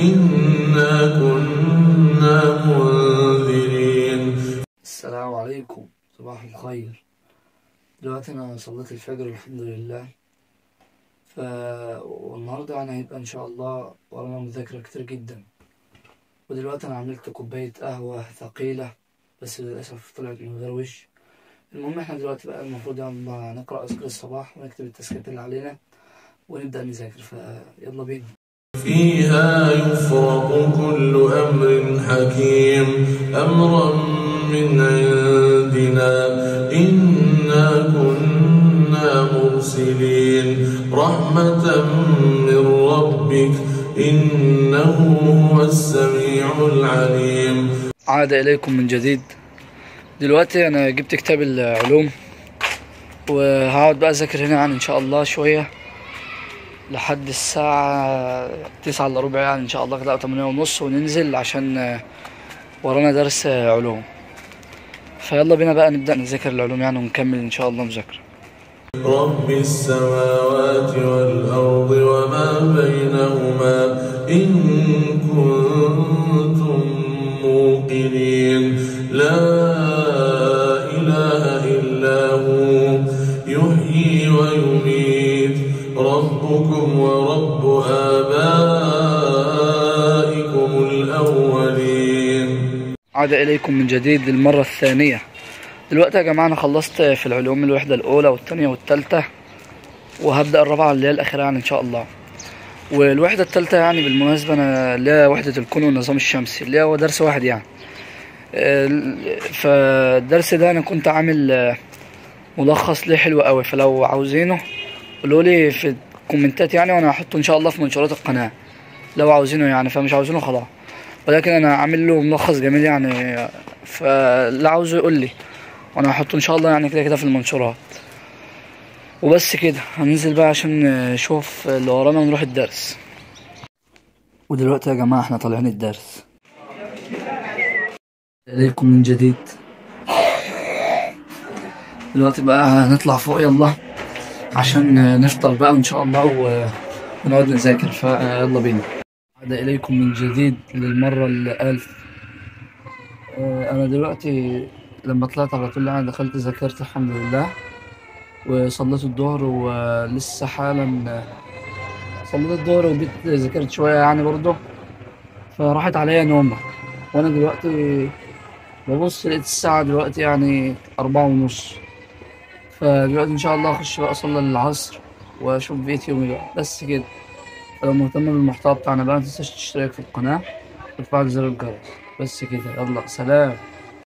إنا كنا منذرين. السلام عليكم، صباح الخير. دلوقتي أنا صليت الفجر الحمد لله. والنهاردة يعني هيبقى إن شاء الله ورانا مذاكرة كتير جدا. ودلوقتي أنا عملت كوباية قهوة ثقيلة بس للأسف طلعت من غير وش. المهم احنا دلوقتي بقى المفروض يلا نقرأ أذكار الصباح ونكتب التاسكات اللي علينا ونبدأ نذاكر، فيلا بينا. فيها يفرق كل أمر حكيم أمرا من عندنا إنا كنا مرسلين رحمة من ربك إنه هو السميع العليم. عاد إليكم من جديد. دلوقتي أنا جبت كتاب العلوم وهقعد بقى أذاكر هنا يعني إن شاء الله شوية لحد الساعة 9 إلا ربع يعني إن شاء الله كده أو 8:30 وننزل عشان ورانا درس علوم. فيلا بينا بقى نبدأ نذاكر العلوم يعني ونكمل إن شاء الله مذاكرة. رب السماوات والأرض وما بينهما إن كنتم موقنين لا إله إلا هو يحيي ويميت ربكم ورب آبائكم الأولين. عاد إليكم من جديد للمرة الثانية. دلوقتي يا جماعة أنا خلصت في العلوم الوحدة الأولى والثانية والثالثة، وهبدأ الرابعة اللي هي الأخيرة يعني إن شاء الله. والوحدة الثالثة يعني بالمناسبة أنا اللي هي وحدة الكون والنظام الشمسي اللي هو درس واحد يعني. فالدرس ده أنا كنت عامل ملخص ليه حلو قوي، فلو عاوزينه قولولي في الكومنتات يعني وأنا هحطه إن شاء الله في منشورات القناة لو عاوزينه يعني، فمش عاوزينه خلاص، ولكن أنا عامل له ملخص جميل يعني، فاللي عاوزه يقول لي وانا هحطه ان شاء الله يعني كده في المنشورات. وبس كده هننزل بقى عشان نشوف اللي ورانا ونروح الدرس. ودلوقتي يا جماعة احنا طالعين الدرس. اليكم من جديد. دلوقتي بقى هنطلع فوق يلا عشان نفطر بقى ان شاء الله ونقعد نذاكر، فيلا بينا. عاد اليكم من جديد للمرة الألف. انا دلوقتي لما طلعت على طول يعني دخلت ذاكرت الحمد لله وصليت الظهر، ولسه حالا صليت الظهر وجيت ذاكرت شوية يعني برضه، فراحت عليا نومة. وانا دلوقتي ببص لقيت الساعة دلوقتي يعني 4:30، فدلوقتي ان شاء الله اخش بقى اصلي العصر واشوف بقية يومي بقى. بس كده، لو مهتم بالمحتوى بتاعنا بقى متنساش تشترك في القناة وتفعل زر الجرس. بس كده، يلا سلام.